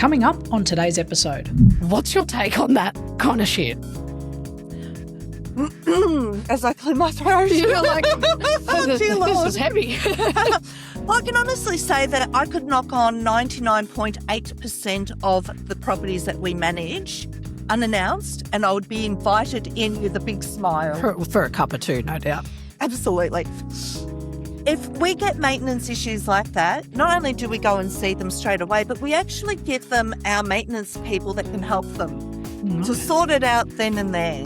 Coming up on today's episode. What's your take on that kind of shit? As I clear my throat. You're like, Dear this Lord. is heavy. Well, I can honestly say that I could knock on 99.8% of the properties that we manage unannounced, and I would be invited in with a big smile. For a cup or two, no doubt. Absolutely. If we get maintenance issues like that, not only do we go and see them straight away, but we actually give them our maintenance people that can help them to sort it out then and there.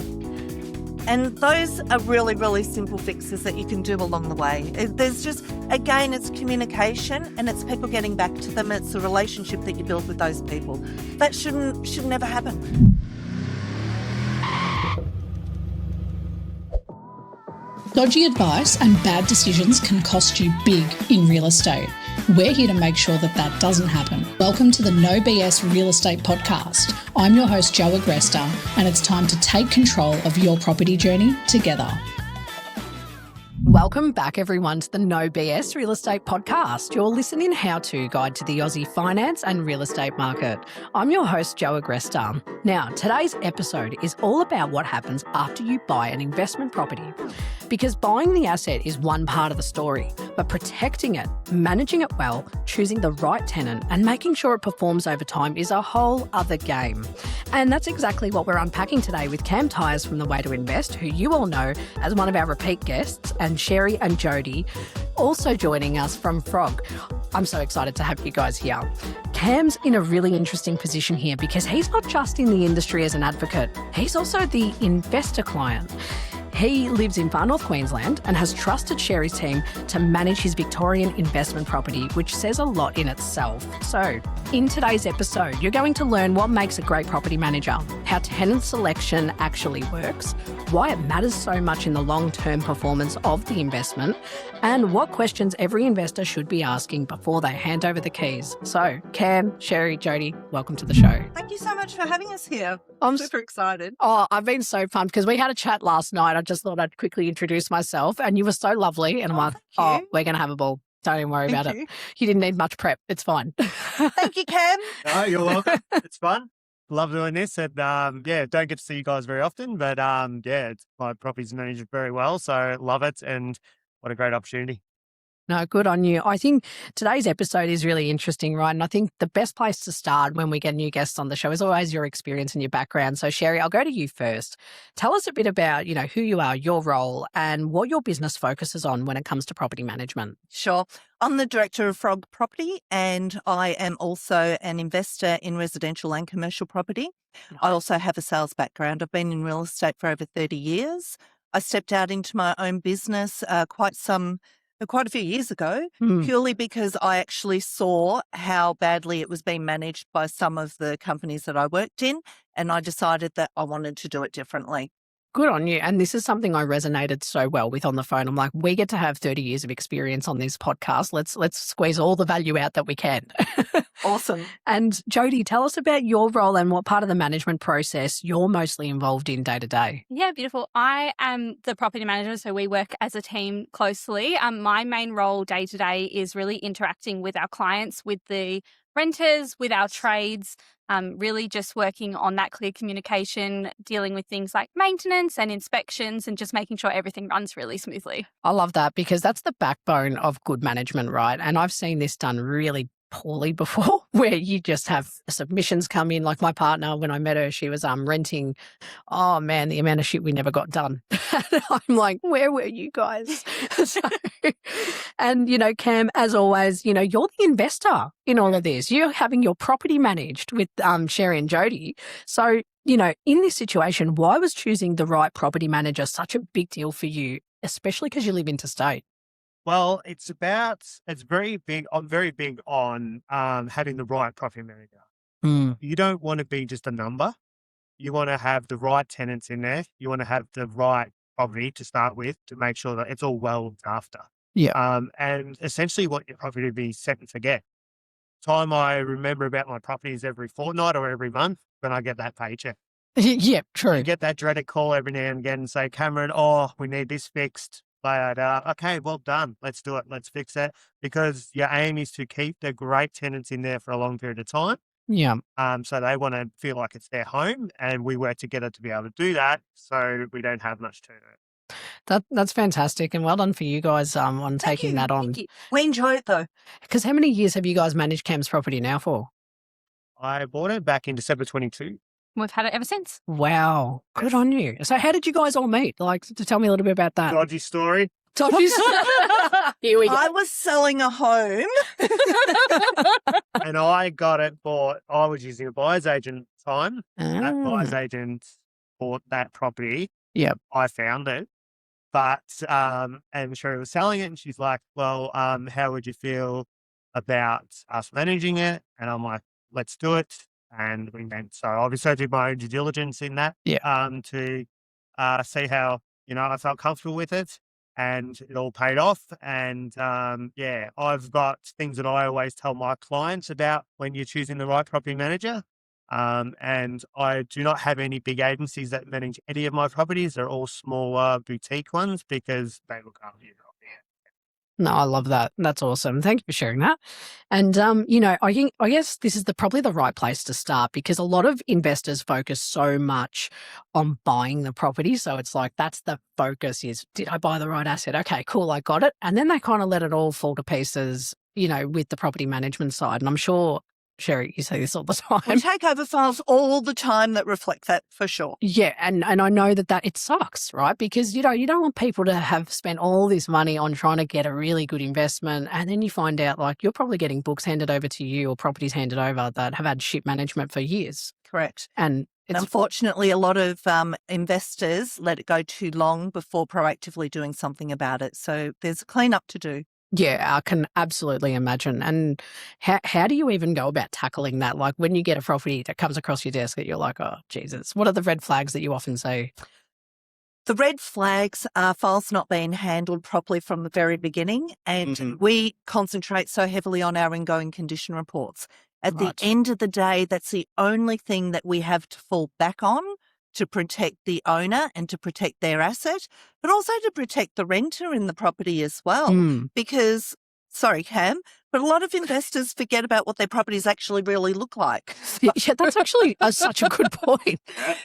And those are really, really simple fixes that you can do along the way. There's just, again, it's communication and it's people getting back to them. It's a relationship that you build with those people. That should never happen. Dodgy advice and bad decisions can cost you big in real estate. We're here to make sure that that doesn't happen. Welcome to the No BS Real Estate Podcast. I'm your host, Joe Agresta, and it's time to take control of your property journey together. Welcome back, everyone, to the No BS Real Estate Podcast, your listening how-to guide to the Aussie finance and real estate market. I'm your host, Joe Agresta. Now, today's episode is all about what happens after you buy an investment property. Because buying the asset is one part of the story, but protecting it, managing it well, choosing the right tenant, and making sure it performs over time is a whole other game. And that's exactly what we're unpacking today with Cam Tyers from TheWayE5, who you all know as one of our repeat guests, and Sherry and Jody also joining us from Frog. I'm so excited to have you guys here. Cam's in a really interesting position here because he's not just in the industry as an advocate, he's also the investor client. He lives in far north Queensland and has trusted Sherry's team to manage his Victorian investment property, which says a lot in itself. So, in today's episode, you're going to learn what makes a great property manager, how tenant selection actually works, why it matters so much in the long-term performance of the investment, and what questions every investor should be asking before they hand over the keys. So, Cam, Sherry, Jody, welcome to the show. Thank you so much for having us here. I'm super excited. Oh, I've been so pumped because we had a chat last night. I just thought I'd quickly introduce myself and you were so lovely. And I'm like, thank you. we're going to have a ball. Don't even worry about it. You didn't need much prep. It's fine. Thank you, Cam. No, you're welcome. It's fun. Love doing this. And don't get to see you guys very often, but it's my property's managed very well. So love it. And what a great opportunity. No, good on you. I think today's episode is really interesting, right? And I think the best place to start when we get new guests on the show is always your experience and your background. So Sherry, I'll go to you first. Tell us a bit about, who you are, your role, and what your business focuses on when it comes to property management. Sure. I'm the director of Frog Property and I am also an investor in residential and commercial property. I also have a sales background. I've been in real estate for over 30 years. I stepped out into my own business quite a few years ago, purely because I actually saw how badly it was being managed by some of the companies that I worked in, and I decided that I wanted to do it differently. Good on you. And this is something I resonated so well with on the phone. I'm like, we get to have 30 years of experience on this podcast. Let's squeeze all the value out that we can. Awesome. And Jody, tell us about your role and what part of the management process you're mostly involved in day to day. Yeah, beautiful. I am the property manager, so we work as a team closely. My main role day to day is really interacting with our clients, with the renters, with our trades, really just working on that clear communication, dealing with things like maintenance and inspections and just making sure everything runs really smoothly. I love that because that's the backbone of good management, right? And I've seen this done really poorly before where you just have submissions come in. Like my partner, when I met her, she was renting. Oh man, the amount of shit we never got done. I'm like, where were you guys? And Cam, as always, you're the investor in all of this. You're having your property managed with Sherry and Jody. So, in this situation, why was choosing the right property manager such a big deal for you, especially because you live interstate? Well, it's very big. I'm very big on having the right property manager. You don't want to be just a number. You want to have the right tenants in there. You want to have the right property to start with to make sure that it's all well looked after. Yeah. And essentially what your property to be set and forget. Time I remember about my properties every fortnight or every month when I get that paycheck. Yeah, true. You get that dreaded call every now and again and say, Cameron, we need this fixed. But okay, well done. Let's do it. Let's fix it. Because your aim is to keep the great tenants in there for a long period of time. Yeah. So they want to feel like it's their home, and we work together to be able to do that so we don't have much turnover. That's fantastic, and well done for you guys on taking that on. Thank you. We enjoy it though. Because how many years have you guys managed Cam's property now for? I bought it back in December 22. We've had it ever since. Wow, good on you. So how did you guys all meet? Like, to tell me a little bit about that. Dodgy story. Dodgy. Here we go. I was selling a home. And I got it bought. I was using a buyer's agent time. That buyer's agent bought that property. Yep. I found it. But, and Sherry was selling it, and she's like, well, how would you feel about us managing it? And I'm like, let's do it. And we went. So obviously I did my own due diligence in that to see how, I felt comfortable with it, and it all paid off. And I've got things that I always tell my clients about when you're choosing the right property manager. And I do not have any big agencies that manage any of my properties. They're all smaller boutique ones because they look after you. No, I love that. That's awesome. Thank you for sharing that. And, I guess this is probably the right place to start, because a lot of investors focus so much on buying the property. So it's like, that's the focus is, did I buy the right asset? Okay, cool, I got it. And then they kind of let it all fall to pieces, with the property management side. And I'm sure, Sherry, you say this all the time. We take over files all the time that reflect that, for sure. Yeah, and I know that it sucks, right? Because, you don't want people to have spent all this money on trying to get a really good investment, and then you find out, like, you're probably getting books handed over to you or properties handed over that have had shit management for years. Correct. And unfortunately, a lot of investors let it go too long before proactively doing something about it. So there's a clean-up to do. Yeah, I can absolutely imagine. And how do you even go about tackling that? Like, when you get a property that comes across your desk that you're like, oh, Jesus, what are the red flags that you often see? The red flags are files not being handled properly from the very beginning, and we concentrate so heavily on our ongoing condition reports. At the end of the day, that's the only thing that we have to fall back on to protect the owner and to protect their asset, but also to protect the renter in the property as well. Because, sorry, Cam, but a lot of investors forget about what their properties actually really look like. Yeah, that's actually such a good point.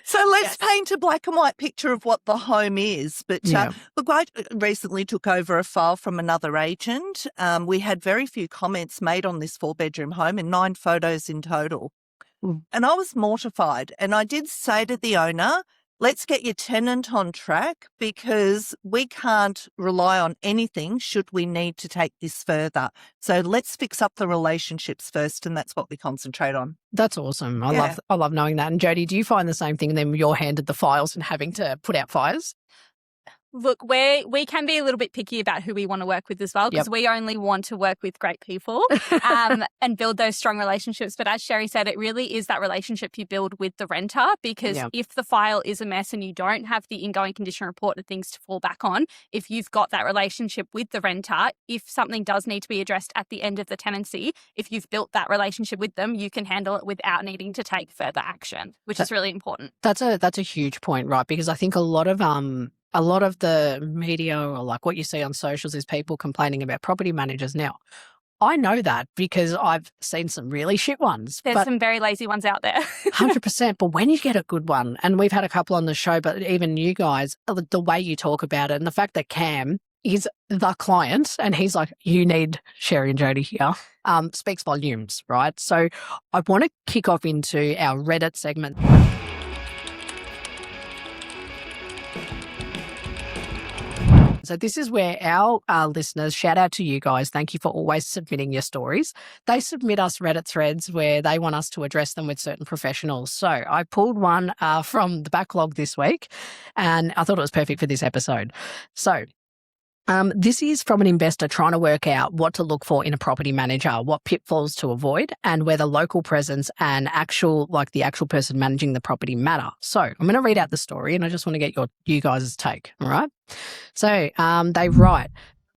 So let's paint a black and white picture of what the home is. But look, I recently took over a file from another agent. We had very few comments made on this 4-bedroom home and 9 photos in total. And I was mortified. And I did say to the owner, let's get your tenant on track, because we can't rely on anything should we need to take this further. So let's fix up the relationships first, and that's what we concentrate on. That's awesome. I love knowing that. And Jody, do you find the same thing, and then you're handed the files and having to put out fires? Look, we can be a little bit picky about who we want to work with as well, because we only want to work with great people and build those strong relationships. But as Sherry said, it really is that relationship you build with the renter, because if the file is a mess and you don't have the ingoing condition report and things to fall back on, if you've got that relationship with the renter, if something does need to be addressed at the end of the tenancy, if you've built that relationship with them, you can handle it without needing to take further action, which is really important. That's a huge point, right? Because I think a lot of the media, or like what you see on socials, is people complaining about property managers. Now, I know that because I've seen some really shit ones. There's some very lazy ones out there. 100%. But when you get a good one, and we've had a couple on the show, but even you guys, the way you talk about it, and the fact that Cam is the client and he's like, you need Sherry and Jody here, speaks volumes, right? So I want to kick off into our Reddit segment. So this is where our listeners, shout out to you guys. Thank you for always submitting your stories. They submit us Reddit threads where they want us to address them with certain professionals. So I pulled one from the backlog this week, and I thought it was perfect for this episode. So this is from an investor trying to work out what to look for in a property manager, what pitfalls to avoid, and whether local presence and the actual person managing the property matter. So I'm going to read out the story, and I just want to get you guys' take. All right. So they write,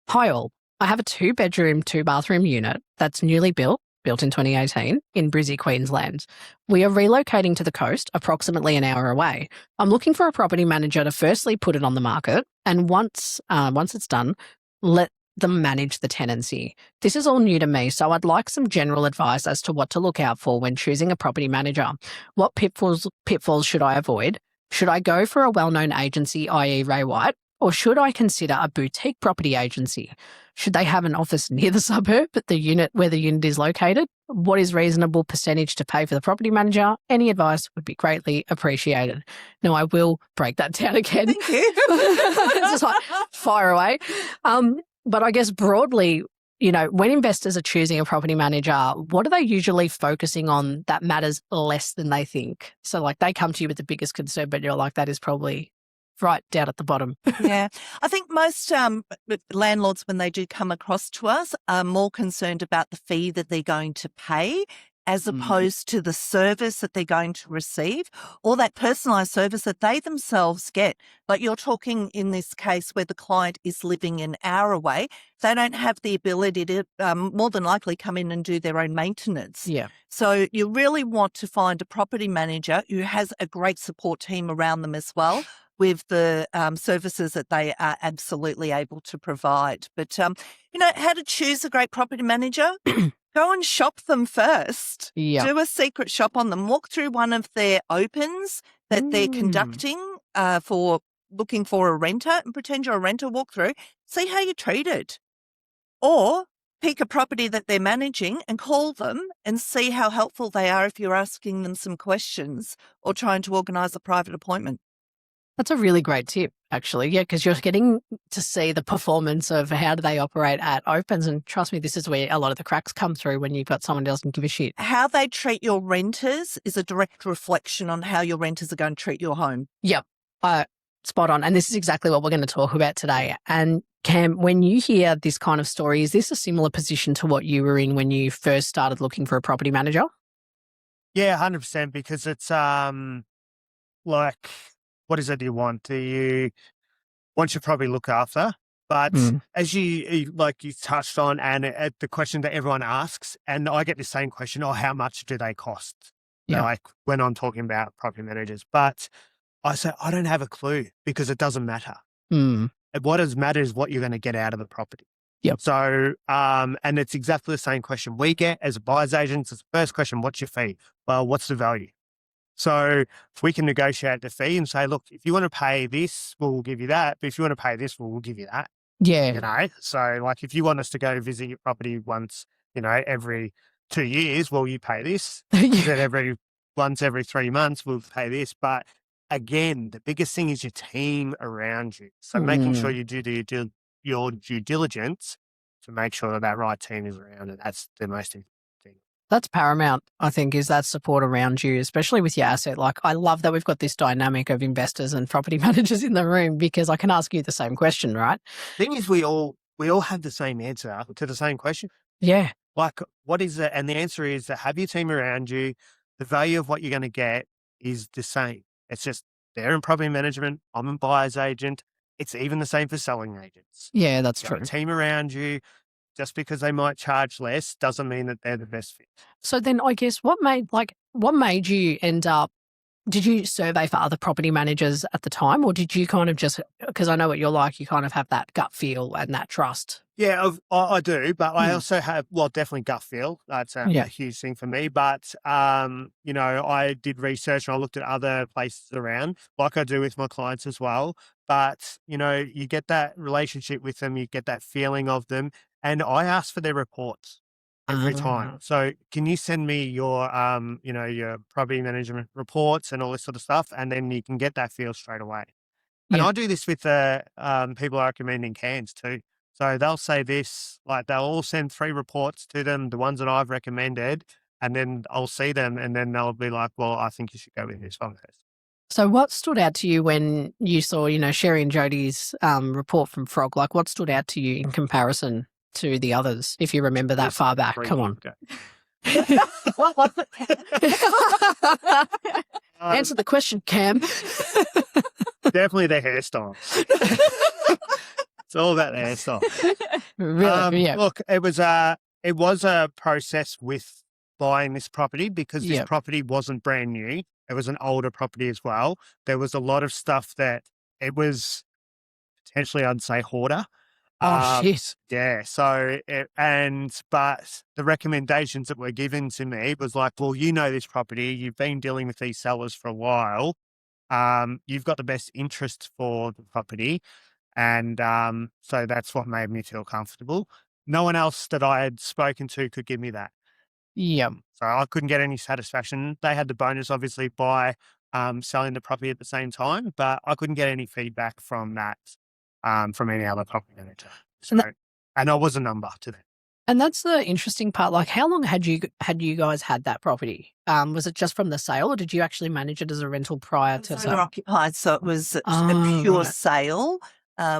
"Hi all, I have a 2-bedroom, 2-bathroom unit that's newly built in 2018 in Brizzy, Queensland. We are relocating to the coast, approximately an hour away. I'm looking for a property manager to firstly put it on the market, and once it's done, let them manage the tenancy? This is all new to me, so I'd like some general advice as to what to look out for when choosing a property manager. What pitfalls should I avoid? Should I go for a well-known agency, i.e. Ray White, or should I consider a boutique property agency? Should they have an office near the suburb at the unit where the unit is located? What is reasonable percentage to pay for the property manager? Any advice would be greatly appreciated. Now, I will break that down again. Thank you. Just like fire away. But I guess broadly, when investors are choosing a property manager, what are they usually focusing on that matters less than they think? So like they come to you with the biggest concern, but you're like, that is probably right down at the bottom. Yeah. I think most landlords, when they do come across to us, are more concerned about the fee that they're going to pay as opposed to the service that they're going to receive or that personalised service that they themselves get. Like you're talking in this case where the client is living an hour away, they don't have the ability to more than likely come in and do their own maintenance. Yeah. So you really want to find a property manager who has a great support team around them as well, with the services that they are absolutely able to provide. But, how to choose a great property manager? Go and shop them first. Yeah. Do a secret shop on them. Walk through one of their opens that they're conducting for looking for a renter and pretend you're a renter. Walk through. See how you're treated. Or pick a property that they're managing and call them and see how helpful they are if you're asking them some questions or trying to organise a private appointment. That's a really great tip, actually. Yeah, because you're getting to see the performance of how do they operate at opens. And trust me, this is where a lot of the cracks come through when you've got someone who doesn't give a shit. How they treat your renters is a direct reflection on how your renters are going to treat your home. Yep, spot on. And this is exactly what we're going to talk about today. And Cam, when you hear this kind of story, is this a similar position to what you were in when you first started looking for a property manager? Yeah, 100%, because it's like, what is it you want? Do you want you probably look after? But as you touched on, and the question that everyone asks, and I get the same question, how much do they cost? Yeah. Like when I'm talking about property managers. But I say, I don't have a clue because it doesn't matter. What does matter is what you're going to get out of the property. Yep. So, and it's exactly the same question we get as a buyer's agent. It's the first question, what's your fee? Well, what's the value? So if we can negotiate the fee and say, look, if you want to pay this, we'll give you that. But if you want to pay this, we'll give you that. Yeah. So like if you want us to go visit your property once, every 2 years, well, you pay this. Then once every 3 months, we'll pay this. But again, the biggest thing is your team around you. So making sure you do your due diligence to make sure that right team is around, and that's the most important thing. That's paramount, I think, is that support around you, especially with your asset. Like, I love that we've got this dynamic of investors and property managers in the room because I can ask you the same question, right? Thing is, we all have the same answer to the same question. Yeah. Like, what is it? And the answer is to have your team around you. The value of what you're going to get is the same. It's just they're in property management. I'm a buyer's agent. It's even the same for selling agents. Yeah, that's true. A team around you. Just because they might charge less doesn't mean that they're the best fit. So then I guess what made you end up, did you survey for other property managers at the time, or did you kind of just, because I know what you're like, you kind of have that gut feel and that trust? Yeah, I do, but I also have, definitely gut feel. That's a huge thing for me. But, I did research and I looked at other places around, like I do with my clients as well. But, you get that relationship with them, you get that feeling of them. And I ask for their reports every time. So can you send me your, your property management reports and all this sort of stuff? And then you can get that feel straight away. And I do this with the people I recommend in Cairns too. So they'll say this, like they'll all send 3 reports to them, the ones that I've recommended, and then I'll see them and then they'll be like, well, I think you should go with this one first. So what stood out to you when you saw, Sherry and Jodie's report from Frog? Like what stood out to you in comparison to the others, if you remember that far back? Come on. Answer the question, Cam. Definitely the hairstyle. It's all about the hairstyle. Really? Yeah. Look, it was a process with buying this property because this property wasn't brand new. It was an older property as well. There was a lot of stuff that it was potentially, I'd say, hoarder. Shit. Yeah. But the recommendations that were given to me was like, well, you know this property, you've been dealing with these sellers for a while. You've got the best interest for the property. And so that's what made me feel comfortable. No one else that I had spoken to could give me that. Yeah. So I couldn't get any satisfaction. They had the bonus, obviously, by selling the property at the same time, but I couldn't get any feedback from that from any other property manager. So, and I was a number to them. And that's the interesting part. Like, how long had you guys had that property? Was it just from the sale, or did you actually manage it as a rental prior to Owner occupied, so it was a pure sale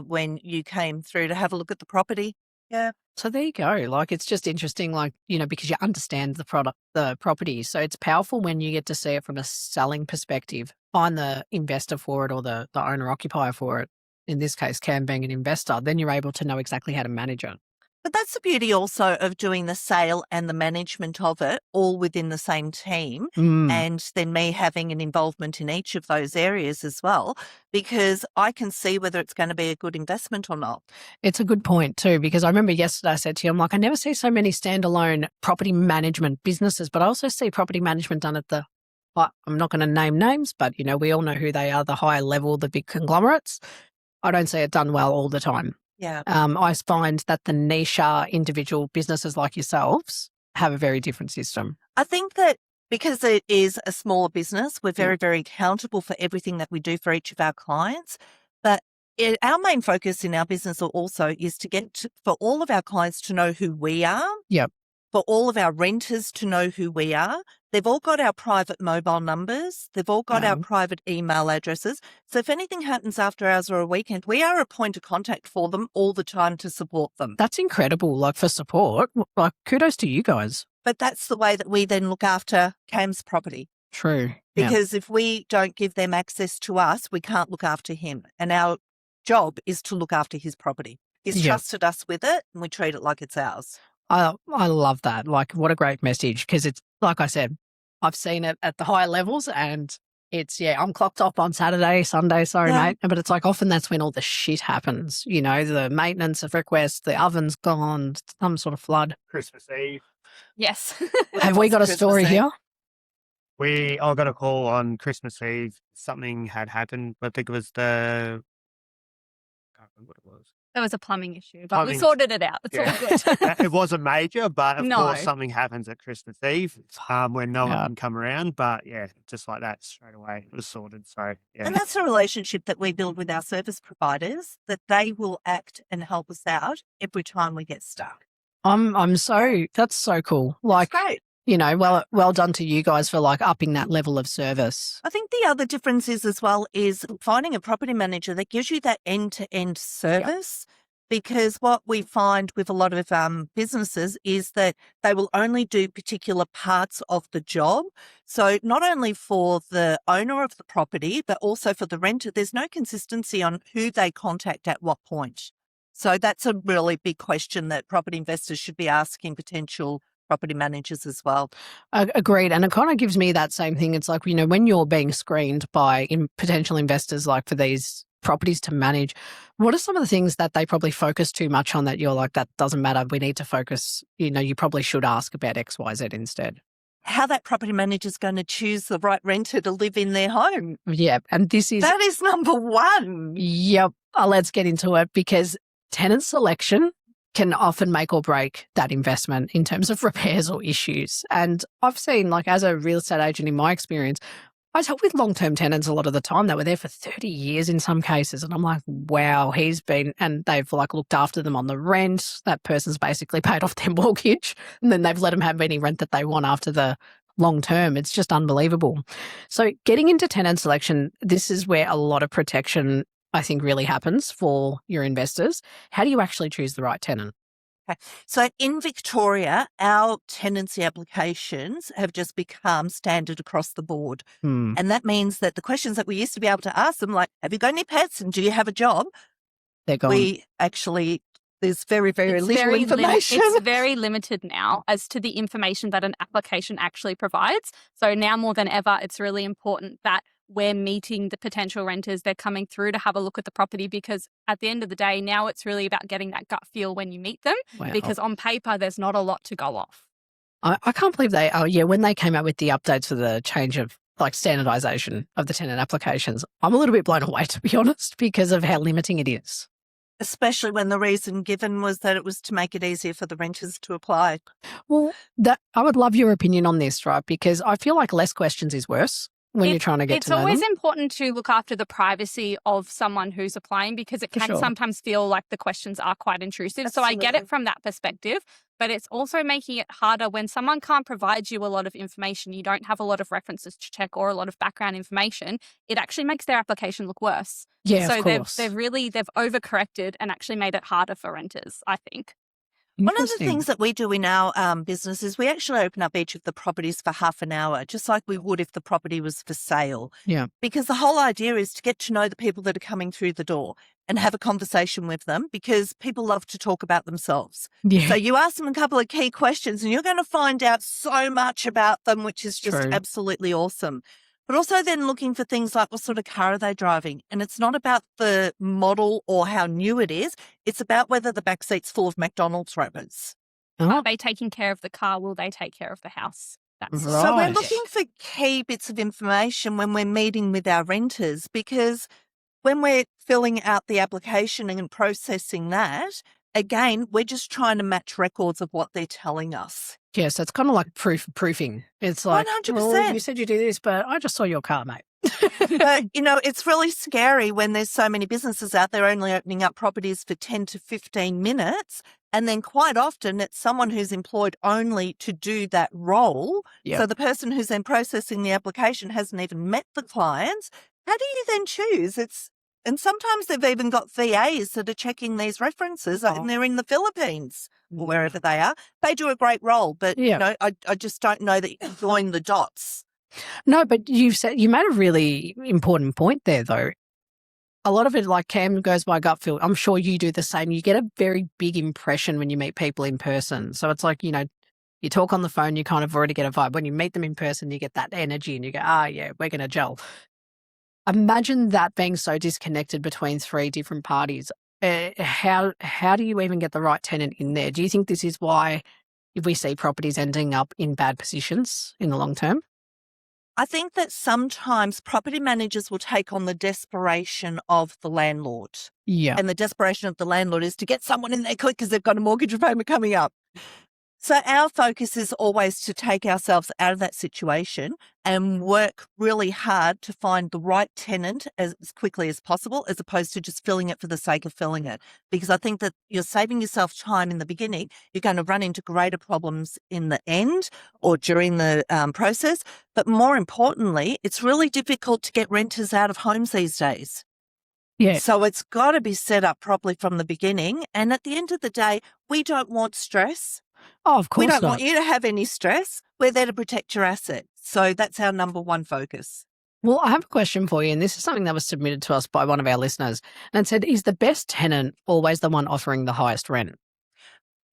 when you came through to have a look at the property. Yeah. So there you go. Like, it's just interesting, like, you know, because you understand the property. So it's powerful when you get to see it from a selling perspective. Find the investor for it, or the owner occupier for it. In this case, Cam being an investor, then you're able to know exactly how to manage it. But that's the beauty also of doing the sale and the management of it all within the same team, and then me having an involvement in each of those areas as well, because I can see whether it's going to be a good investment or not. It's a good point too, because I remember yesterday I said to you, I'm like, I never see so many standalone property management businesses, but I also see property management done at the, I'm not going to name names, but, you know, we all know who they are, the higher level, the big conglomerates. I don't see it done well all the time. Yeah. I find that the niche individual businesses like yourselves have a very different system. I think that because it is a smaller business, we're very, very accountable for everything that we do for each of our clients. But our main focus in our business also is to get for all of our clients to know who we are. Yep. For all of our renters to know who we are. They've all got our private mobile numbers. They've all got our private email addresses. So if anything happens after hours or a weekend, we are a point of contact for them all the time to support them. That's incredible. Like, for support, like, kudos to you guys. But that's the way that we then look after Cam's property. True. Because if we don't give them access to us, we can't look after him. And our job is to look after his property. He's trusted us with it, and we treat it like it's ours. I love that. Like, what a great message, because it's, like I said, I've seen it at the higher levels, and it's, I'm clocked off on Saturday, Sunday, mate. But it's like often that's when all the shit happens, you know, the maintenance of requests, the oven's gone, some sort of flood. Christmas Eve. Yes. Have we got a story here? I got a call on Christmas Eve. Something had happened. I think it was I can't remember what it was. There was a plumbing issue, but we sorted it out. It's all good. It wasn't major, but of course something happens at Christmas Eve when no one can come around. But just like that, straight away, it was sorted. So And that's a relationship that we build with our service providers, that they will act and help us out every time we get stuck. That's so cool. Like, that's great. You know, well done to you guys for like upping that level of service. I think the other difference is finding a property manager that gives you that end-to-end service. Because what we find with a lot of businesses is that they will only do particular parts of the job. So not only for the owner of the property, but also for the renter, there's no consistency on who they contact at what point. So that's a really big question that property investors should be asking potential property managers as well. Agreed. And it kind of gives me that same thing. It's like, you know, when you're being screened by potential investors, like for these properties to manage, what are some of the things that they probably focus too much on that you're like, that doesn't matter, we need to focus, you know, you probably should ask about X, Y, Z instead? How that property manager is going to choose the right renter to live in their home. Yeah. And that is number one. Yep. Let's get into it, because tenant selection can often make or break that investment in terms of repairs or issues. And I've seen, like, as a real estate agent in my experience, I dealt with long-term tenants a lot of the time. They were there for 30 years in some cases. And I'm like, wow, and they've like looked after them on the rent. That person's basically paid off their mortgage, and then they've let them have any rent that they want after the long term. It's just unbelievable. So getting into tenant selection, this is where a lot of protection, I think, really happens for your investors. How do you actually choose the right tenant? Okay. So in Victoria, our tenancy applications have just become standard across the board. And that means that the questions that we used to be able to ask them, like, have you got any pets and do you have a job? They're gone. There's very, very little information. It's very limited now as to the information that an application actually provides. So now more than ever, it's really important that we're meeting the potential renters. They're coming through to have a look at the property, because at the end of the day, now it's really about getting that gut feel when you meet them, because on paper, there's not a lot to go off. I can't believe when they came out with the updates for the change of standardisation of the tenant applications, I'm a little bit blown away, to be honest, because of how limiting it is. Especially when the reason given was that it was to make it easier for the renters to apply. Well, I would love your opinion on this, right? Because I feel like less questions is worse when you're trying to get to know them. It's always important to look after the privacy of someone who's applying, because it can sometimes feel like the questions are quite intrusive. Absolutely. So I get it from that perspective, but it's also making it harder when someone can't provide you a lot of information. You don't have a lot of references to check or a lot of background information. It actually makes their application look worse. Yeah, so of course. they've overcorrected and actually made it harder for renters, I think. One of the things that we do in our business is we actually open up each of the properties for half an hour, just like we would if the property was for sale. Yeah. Because the whole idea is to get to know the people that are coming through the door and have a conversation with them, because people love to talk about themselves. Yeah. So you ask them a couple of key questions and you're going to find out so much about them, which is just absolutely awesome. But also then looking for things like, what sort of car are they driving? And it's not about the model or how new it is. It's about whether the back seat's full of McDonald's wrappers. Are they taking care of the car? Will they take care of the house? So we're looking for key bits of information when we're meeting with our renters, because when we're filling out the application and processing that, again, we're just trying to match records of what they're telling us. Yeah, so it's kind of like proofing. It's like, 100%. Well, you said you do this, but I just saw your car, mate. But, it's really scary when there's so many businesses out there only opening up properties for 10 to 15 minutes. And then quite often it's someone who's employed only to do that role. Yep. So the person who's then processing the application hasn't even met the clients. How do you then choose? And sometimes they've even got VAs that are checking these references and they're in the Philippines or wherever they are. They do a great role, but I just don't know that you can join the dots. No, but you made a really important point there, though. A lot of it, like Cam, goes by gut feel. I'm sure you do the same. You get a very big impression when you meet people in person. So it's like, you talk on the phone, you kind of already get a vibe. When you meet them in person, you get that energy and you go, yeah, we're going to gel. Imagine that being so disconnected between three different parties. How do you even get the right tenant in there? Do you think this is why we see properties ending up in bad positions in the long term? I think that sometimes property managers will take on the desperation of the landlord. Yeah. And the desperation of the landlord is to get someone in there quick because they've got a mortgage repayment coming up. So our focus is always to take ourselves out of that situation and work really hard to find the right tenant as quickly as possible, as opposed to just filling it for the sake of filling it. Because I think that you're saving yourself time in the beginning. You're going to run into greater problems in the end or during the process. But more importantly, it's really difficult to get renters out of homes these days. Yeah. So it's got to be set up properly from the beginning. And at the end of the day, we don't want stress. Oh, of course we don't not. want you to have any stress. We're there to protect your asset. So that's our number one focus. Well, I have a question for you, and this is something that was submitted to us by one of our listeners, and it said, is the best tenant always the one offering the highest rent?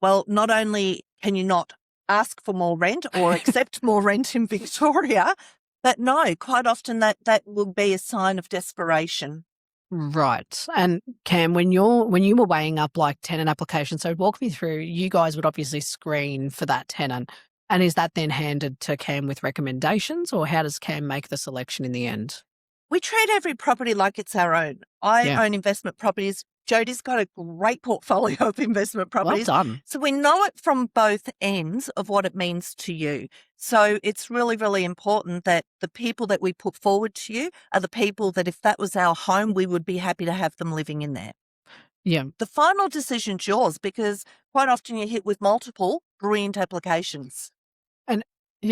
Well, not only can you not ask for more rent or accept more rent in Victoria, but no, quite often that will be a sign of desperation. Right. And Cam, when you were weighing up like tenant applications, so walk me through, you guys would obviously screen for that tenant. And is that then handed to Cam with recommendations, or how does Cam make the selection in the end? We treat every property like it's our own. I own investment properties. Jodie's got a great portfolio of investment properties. Well done. So we know it from both ends of what it means to you. So it's really, really important that the people that we put forward to you are the people that if that was our home, we would be happy to have them living in there. Yeah. The final decision's yours, because quite often you're hit with multiple brilliant applications. And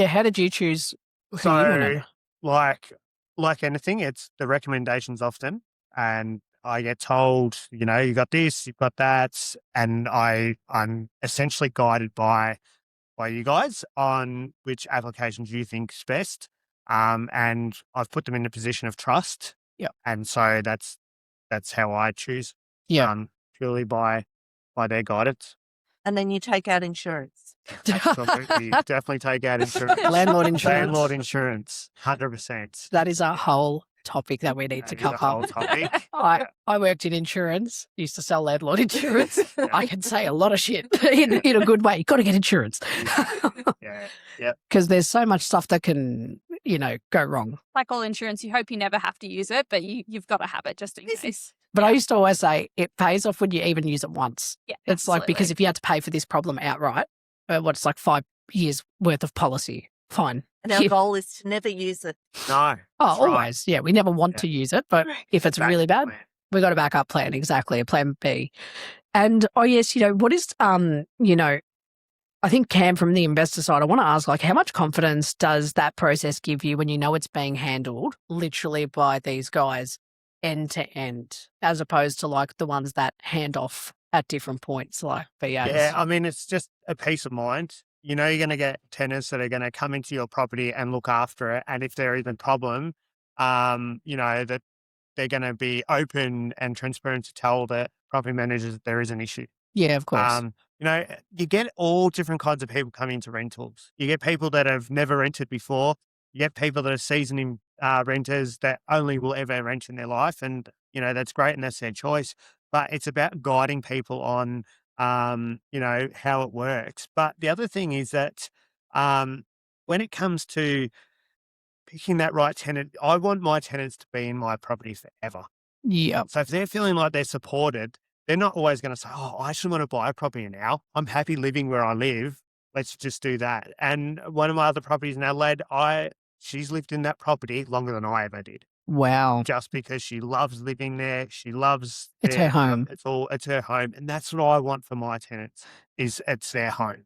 how did you choose who you wanted? Like anything, it's the recommendations often, and I get told, you got this, you've got that, and I'm essentially guided by you guys on which applications you think is best, and I've put them in a position of trust. Yeah, and so that's how I choose. Yeah, purely by their guidance. And then you take out insurance. Absolutely, definitely take out insurance. Landlord insurance. Landlord insurance, 100%. That is a whole topic that we need to That is a cover. whole topic. I worked in insurance, used to sell landlord insurance. Yeah. I can say a lot of shit in a good way. You got to get insurance. Yeah. Because there's so much stuff that can, go wrong. Like all insurance, you hope you never have to use it, but you've got to have it just in case. But I used to always say it pays off when you even use it once. Yeah, It's like, because absolutely. if you had to pay for this problem outright, what's like 5 years worth of policy, fine. And our goal is to never use it. No. Oh, that's right. always. Yeah, we never want to use it, but if it's Backup really bad, plan. we've got a backup plan. Exactly, a plan B. And yes, what is I think Cam, from the investor side, I want to ask, like, how much confidence does that process give you when you know it's being handled literally by these guys end to end, as opposed to like the ones that hand off at different points, like VAs? Yeah, I mean, it's just a peace of mind. You're going to get tenants that are going to come into your property and look after it. And if there is a problem, that they're going to be open and transparent to tell the property managers that there is an issue. Yeah, of course. You get all different kinds of people coming into rentals. You get people that have never rented before. You get people that are seasoned renters that only will ever rent in their life. And, that's great and that's their choice. But it's about guiding people on, how it works. But the other thing is that when it comes to picking that right tenant, I want my tenants to be in my property forever. Yeah. So if they're feeling like they're supported, they're not always going to say, oh, I actually want to buy a property now. I'm happy living where I live. Let's just do that. And one of my other properties in Adelaide, she's lived in that property longer than I ever did. Wow. Just because she loves living there. She loves It's her home. It's her home. And that's what I want for my tenants, is it's their home.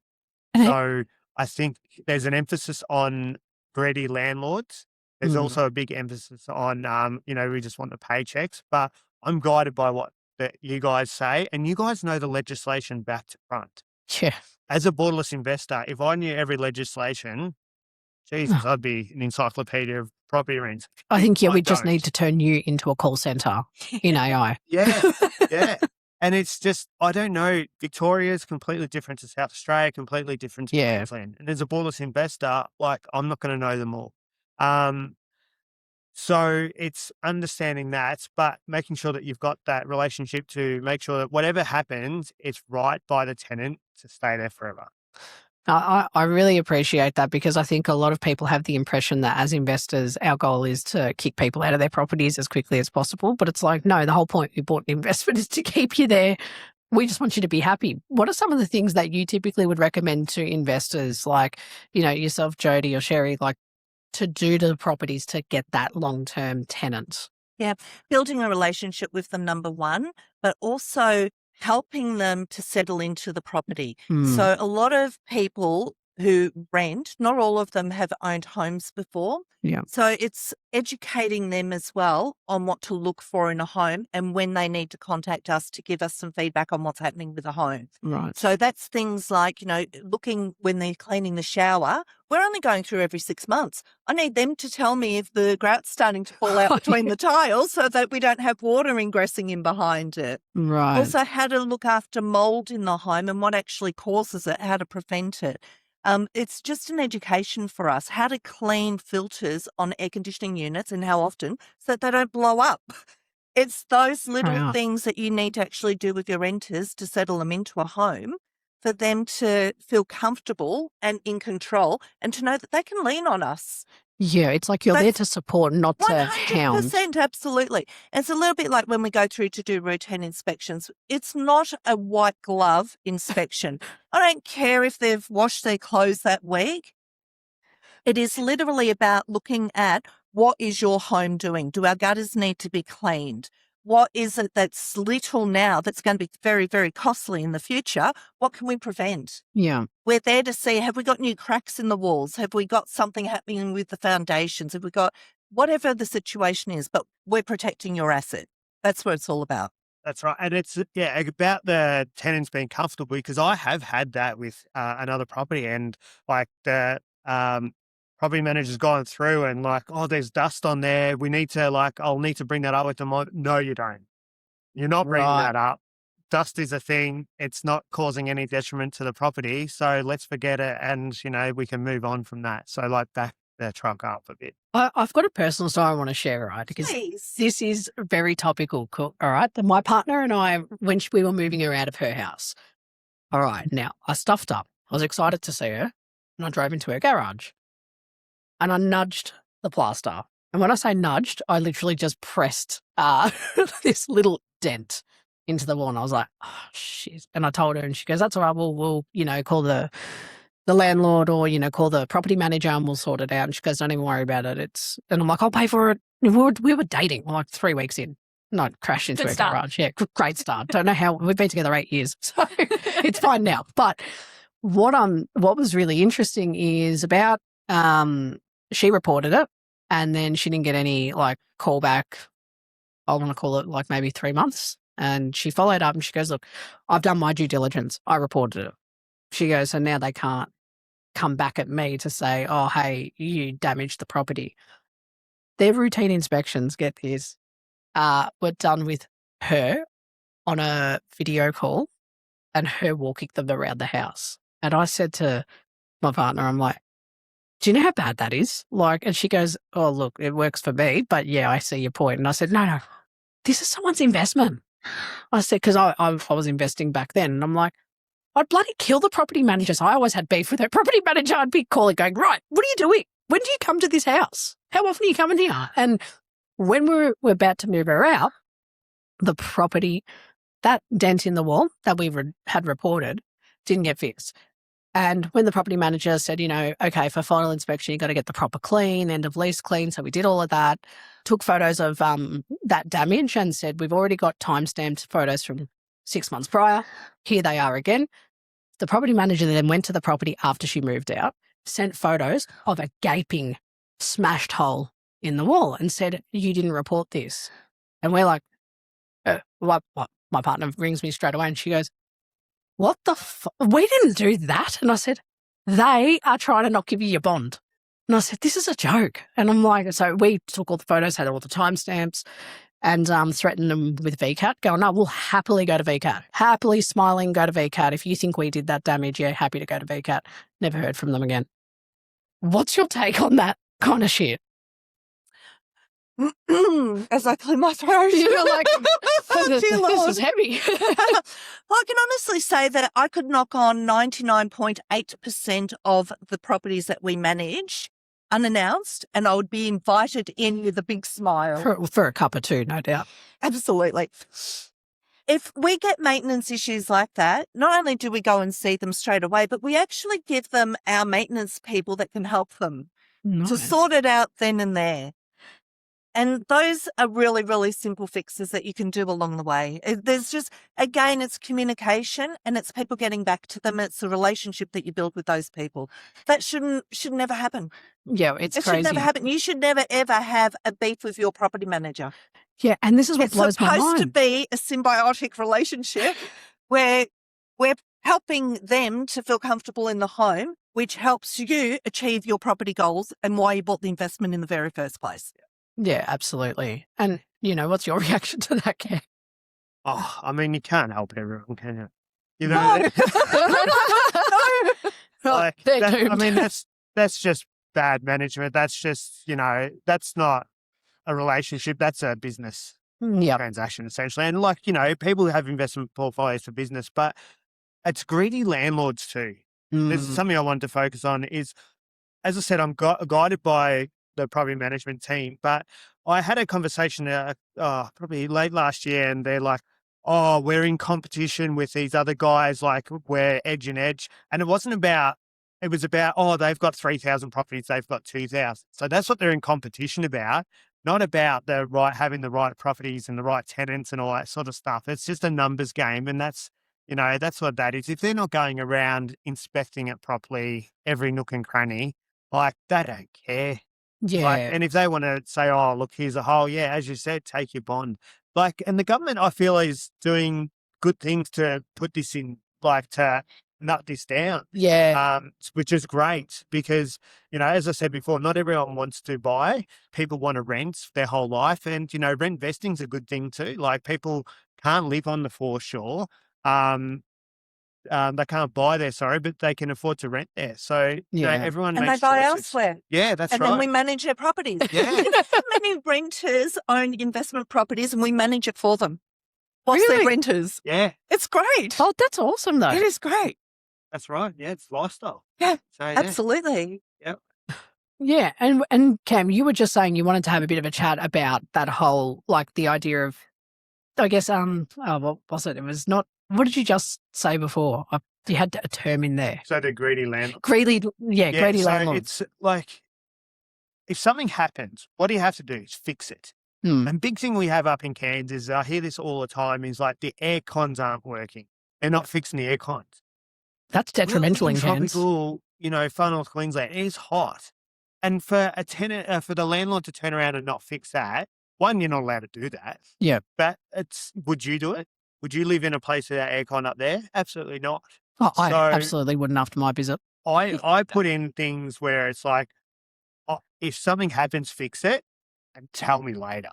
And So I think there's an emphasis on greedy landlords. There's also a big emphasis on, we just want the paychecks, but I'm guided by what that you guys say, and you guys know the legislation back to front. Yeah. As a borderless investor, if I knew every legislation, Jesus, I'd be an encyclopedia of property rents. I think, we I just don't. need to turn you into a call centre in AI. Yeah, yeah. And it's just, I don't know, Victoria is completely different to South Australia, completely different to Queensland. And as a borderless investor, I'm not going to know them all. So it's understanding that, but making sure that you've got that relationship to make sure that whatever happens, it's right by the tenant to stay there forever. I really appreciate that, because I think a lot of people have the impression that as investors, our goal is to kick people out of their properties as quickly as possible. But it's like, no, the whole point we bought an investment is to keep you there. We just want you to be happy. What are some of the things that you typically would recommend to investors, like, yourself, Jody or Sherry, like, to do to the properties to get that long-term tenant? Yeah, building a relationship with them, number one, but also helping them to settle into the property. So a lot of people who rent, not all of them have owned homes before. Yeah. So it's educating them as well on what to look for in a home and when they need to contact us to give us some feedback on what's happening with the home. Right. So that's things like, looking when they're cleaning the shower. We're only going through every 6 months. I need them to tell me if the grout's starting to fall out between the tiles so that we don't have water ingressing in behind it. Right. Also, how to look after mold in the home and what actually causes it, how to prevent it. It's just an education for us, how to clean filters on air conditioning units and how often so that they don't blow up. It's those little things that you need to actually do with your renters to settle them into a home for them to feel comfortable and in control and to know that they can lean on us. Yeah, it's like you're there to support, not to hound. 100%, absolutely. And it's a little bit like when we go through to do routine inspections. It's not a white glove inspection. I don't care if they've washed their clothes that week. It is literally about looking at, what is your home doing? Do our gutters need to be cleaned? What is it that's little now that's going to be very, very costly in the future? What can we prevent? Yeah. We're there to see, have we got new cracks in the walls? Have we got something happening with the foundations? Have we got whatever the situation is, but we're protecting your asset. That's what it's all about. That's right. And it's, about the tenants being comfortable, because I have had that with another property, and like the property manager's gone through and like, oh, there's dust on there. We need to I'll need to bring that up with them. No, you don't. You're not bringing that up. Dust is a thing. It's not causing any detriment to the property. So let's forget it. And, we can move on from that. So back their truck up a bit. I've got a personal story I want to share, right? Because Please. this is very topical. Cool. All right. My partner and I, when we were moving her out of her house, all right, now I stuffed up. I was excited to see her and I drove into her garage and I nudged the plaster. And when I say nudged, I literally just pressed this little dent into the wall and I was like, oh, shit. And I told her and she goes, that's all right. We'll call the landlord or, call the property manager and we'll sort it out. And she goes, don't even worry about it. And I'm like, I'll pay for it. We were dating like 3 weeks in. No, crashed into her garage. Yeah, great start. Don't know how. We've been together 8 years, so it's fine now. But what was really interesting is about she reported it, and then she didn't get any callback. I want to call it maybe 3 months, and she followed up and she goes, "Look, I've done my due diligence. I reported it." She goes, "So now they can't come back at me to say, oh, hey, you damaged the property." Their routine inspections, get this, were done with her on a video call and her walking them around the house. And I said to my partner, I'm like, do you know how bad that is? And she goes, oh, look, it works for me, but yeah, I see your point. And I said, no, this is someone's investment. I said, because I was investing back then. And I'm like, I'd bloody kill the property manager. So I always had beef with her property manager. I'd be calling going, right, what are you doing? When do you come to this house? How often are you coming here? And when we were about to move her out, the property, that dent in the wall that we had reported didn't get fixed. And when the property manager said, okay, for final inspection, you got to get the proper clean, end of lease clean. So we did all of that, took photos of that damage and said, we've already got time-stamped photos from 6 months prior. Here they are again. The property manager then went to the property after she moved out, sent photos of a gaping, smashed hole in the wall and said, you didn't report this. And we're like, what? My partner rings me straight away and she goes, what the we didn't do that. And I said, they are trying to not give you your bond. And I said, this is a joke. And I'm like, so we took all the photos, had all the timestamps and threatened them with VCAT, going, no, we'll happily go to VCAT. Happily smiling, go to VCAT. If you think we did that damage, yeah, happy to go to VCAT. Never heard from them again. What's your take on that kind of shit? As I clear my throat. You're like, this Lord. is heavy. I can honestly say that I could knock on 99.8% of the properties that we manage unannounced and I would be invited in with a big smile. For a cup or two, no doubt. Absolutely. If we get maintenance issues like that, not only do we go and see them straight away, but we actually give them our maintenance people that can help them to sort it out then and there. And those are really, really simple fixes that you can do along the way. There's just, again, it's communication and it's people getting back to them. It's the relationship that you build with those people. That should never happen. Yeah, it crazy. Should never happen. You should never, ever have a beef with your property manager. Yeah, and this is what blows my mind. It's supposed to be a symbiotic relationship where we're helping them to feel comfortable in the home, which helps you achieve your property goals and why you bought the investment in the very first place. Yeah, absolutely. And, what's your reaction to that, Ken? Oh, I mean, you can't help everyone, can you? You No. know, No. They're doomed. I mean, that's just bad management. That's just, that's not a relationship. That's a business transaction, essentially. And people have investment portfolios for business, but it's greedy landlords too. There's something I wanted to focus on is, as I said, I'm guided by the property management team, but I had a conversation probably late last year and they're like, oh, we're in competition with these other guys, like we're edge and edge. And it was about, oh, they've got 3,000 properties, they've got 2,000. So that's what they're in competition about, not about having the right properties and the right tenants and all that sort of stuff. It's just a numbers game. And that's what that is. If they're not going around inspecting it properly, every nook and cranny, they don't care. Yeah. And if they want to say, oh, look, here's a hole, yeah, as you said, take your bond. And the government, I feel, is doing good things to put this in, to nut this down. Yeah. Which is great because, as I said before, not everyone wants to buy. People want to rent their whole life. And, rent vesting's a good thing too. People can't live on the foreshore. they can't buy there, but they can afford to rent there. So everyone and makes they buy choices. elsewhere. Yeah, that's and right. then we manage their properties. Yeah. You know how many renters own investment properties and we manage it for them whilst Really? they're renters? Yeah, It's great. Oh, that's awesome, though. It is great. that's right. Yeah, it's lifestyle. Yeah, So, absolutely. Yeah. Yeah, and Cam, you were just saying you wanted to have a bit of a chat about that whole, like, the idea of, I guess, what was it? It was not. What did you just say before? You had a term in there. So the greedy landlord. Greedy So landlords. it's like, if something happens, what do you have to do is fix it. And big thing we have up in Cairns is, I hear this all the time, is like the air cons aren't working. They're not fixing the air cons. That's detrimental in Cairns. Tropical, far north Queensland, it is hot. And for a tenant, for the landlord to turn around and not fix that, one, you're not allowed to do that. Yeah. But would you do it? Would you live in a place without aircon up there? Absolutely not. Oh, I absolutely wouldn't after my visit. I put in things where it's like, if something happens, fix it and tell me later.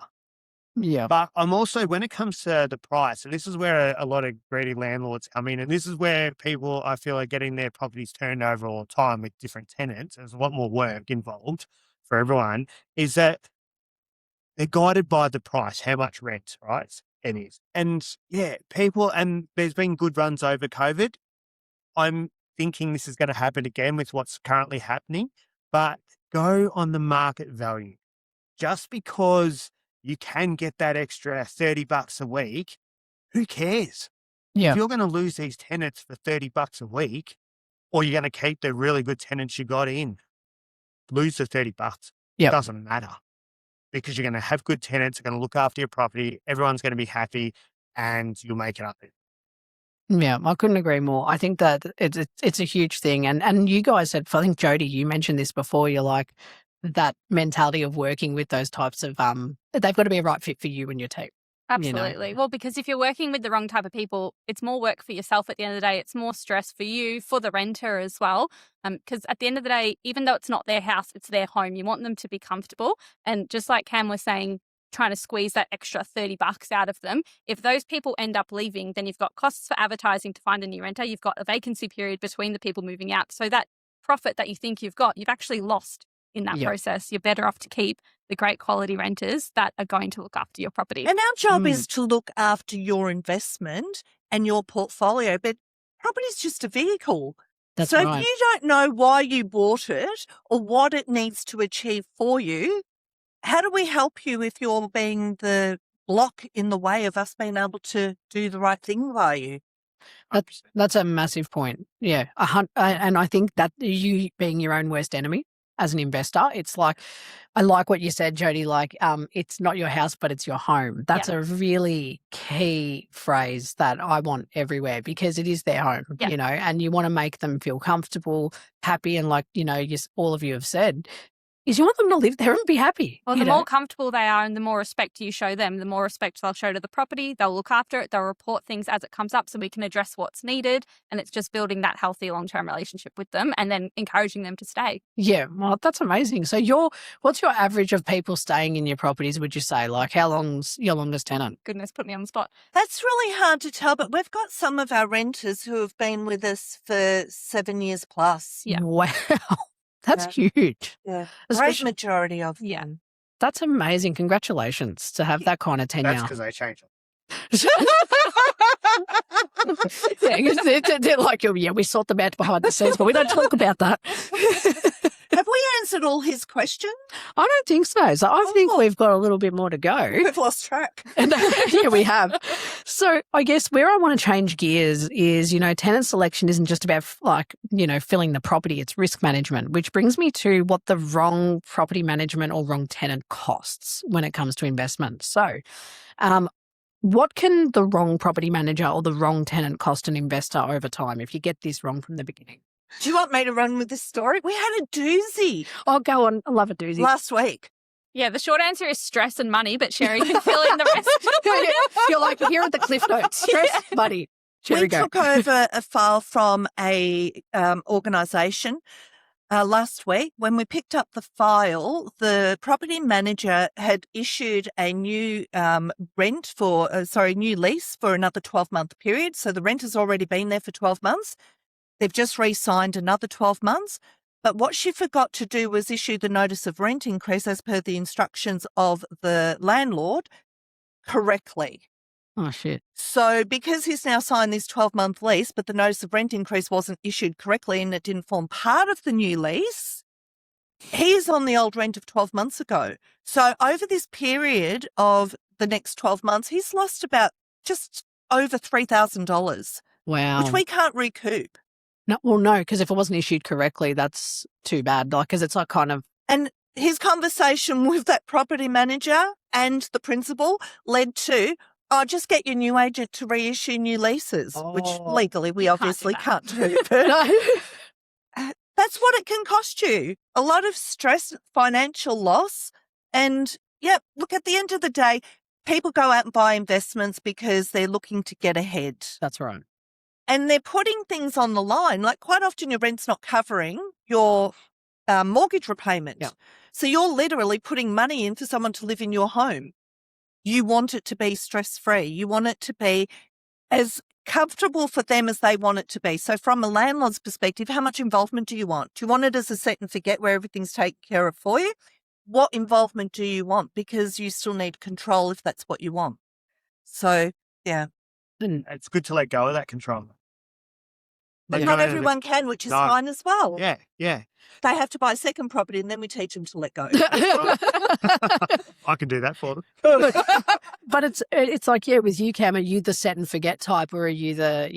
Yeah. But I'm also, when it comes to the price, and this is where a lot of greedy landlords come in, and this is where people, I feel, are getting their properties turned over all the time with different tenants. There's a lot more work involved for everyone, is that they're guided by the price, how much rent, right? It is. And people, and there's been good runs over COVID. I'm thinking this is going to happen again with what's currently happening, but go on the market value. Just because you can get that extra $30 a week, who cares? Yeah. If you're going to lose these tenants for $30 a week, or you're going to keep the really good tenants you got in, lose the $30. Yep. It doesn't matter, because you're going to have good tenants, they're going to look after your property, everyone's going to be happy, and you'll make it up. Yeah, I couldn't agree more. I think that it's a huge thing. And you guys said, I think, Jody, you mentioned this before, you're like, that mentality of working with those types of, they've got to be a right fit for you and your team. Absolutely. Well, because if you're working with the wrong type of people, it's more work for yourself at the end of the day. It's more stress for you, for the renter as well. Because at the end of the day, even though it's not their house, it's their home. You want them to be comfortable. And just like Cam was saying, trying to squeeze that extra $30 out of them. If those people end up leaving, then you've got costs for advertising to find a new renter. You've got a vacancy period between the people moving out. So that profit that you think you've got, you've actually lost in that process. You're better off to keep the great quality renters that are going to look after your property. And our job is to look after your investment and your portfolio, but property is just a vehicle. That's so right. if you don't know why you bought it or what it needs to achieve for you, how do we help you if you're being the block in the way of us being able to do the right thing by you? That's a massive point. Yeah. And I think that you being your own worst enemy as an investor, it's like, I like what you said, Jody, like, it's not your house, but it's your home. That's a really key phrase that I want everywhere, because it is their home, and you want to make them feel comfortable, happy. And like, all of you have said, is you want them to live there and be happy. Well, the more comfortable they are and the more respect you show them, the more respect they'll show to the property. They'll look after it. They'll report things as it comes up so we can address what's needed. And it's just building that healthy long-term relationship with them and then encouraging them to stay. Yeah, well, that's amazing. So what's your average of people staying in your properties, would you say? Like, how long's your longest tenant? Goodness, put me on the spot. That's really hard to tell, but we've got some of our renters who have been with us for 7 years plus. Yeah. Wow. That's huge. Yeah. Great majority of them. Yeah. That's amazing. Congratulations to have that kind of tenure. That's because they changed them. They're like, we sort them out behind the scenes, but we don't talk about that. Have we answered all his questions? I don't think so. So I think we've got a little bit more to go. We've lost track. And, yeah, we have. So I guess where I want to change gears is, tenant selection isn't just about filling the property, it's risk management, which brings me to what the wrong property management or wrong tenant costs when it comes to investment. So what can the wrong property manager or the wrong tenant cost an investor over time if you get this wrong from the beginning? Do you want me to run with this story? We had a doozy. Oh, go on. I love a doozy. Last week. Yeah, the short answer is stress and money, but Sherry can fill in the rest. You're like, here are the cliff notes. Stress, money. We took over a file from a organisation last week, when we picked up the file, the property manager had issued a new new lease for another 12-month period. So the rent has already been there for 12 months. They've just re-signed another 12 months. But what she forgot to do was issue the notice of rent increase as per the instructions of the landlord correctly. Oh, shit. So because he's now signed this 12-month lease, but the notice of rent increase wasn't issued correctly and it didn't form part of the new lease, he's on the old rent of 12 months ago. So over this period of the next 12 months, he's lost about just over $3,000. Wow. Which we can't recoup. No, because if it wasn't issued correctly, that's too bad. Like, because it's like kind of... And his conversation with that property manager and the principal led to, just get your new agent to reissue new leases, which legally we obviously can't do. But that's what it can cost you. A lot of stress, financial loss. And look, at the end of the day, people go out and buy investments because they're looking to get ahead. That's right. And they're putting things on the line. Like quite often your rent's not covering your mortgage repayment. Yeah. So you're literally putting money in for someone to live in your home. You want it to be stress-free. You want it to be as comfortable for them as they want it to be. So from a landlord's perspective, how much involvement do you want? Do you want it as a set and forget where everything's taken care of for you? What involvement do you want? Because you still need control if that's what you want. So, yeah. It's good to let go of that control. But not everyone can, which is fine as well. Yeah. They have to buy a second property and then we teach them to let go. I can do that for them. But it's like, with you, Cam, are you the set and forget type or are you the,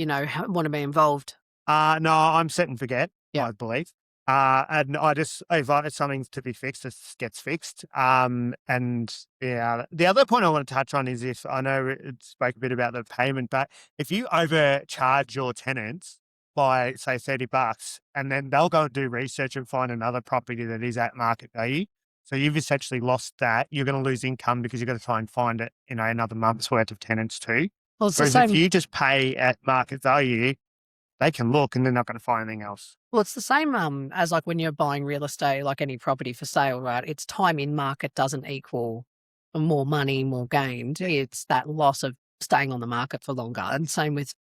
want to be involved? No, I'm set and forget, Yeah. I believe. And I just, if something's to be fixed, it gets fixed. And the other point I want to touch on is if I know it spoke a bit about the payment, but if you overcharge your tenants by say $30 and then they'll go and do research and find another property that is at market value. So you've essentially lost that. You're going to lose income because you've got to try and find it, another month's worth of tenants too. Well, it's Whereas the same. if you just pay at market value, they can look and they're not going to find anything else. Well, it's the same as like when you're buying real estate, like any property for sale, right? It's time in market doesn't equal more money, more gained. It's that loss of staying on the market for longer. And same with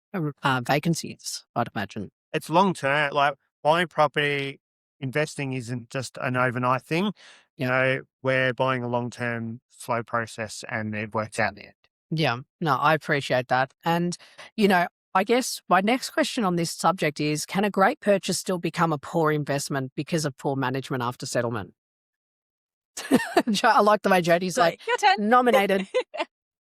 vacancies, I'd imagine. It's long term. Like buying property, investing isn't just an overnight thing. We're buying a long term slow process and it works out in the end. Yeah, no, I appreciate that. And, I guess my next question on this subject is, can a great purchase still become a poor investment because of poor management after settlement? I like the way Jodie's like, your turn. Nominated.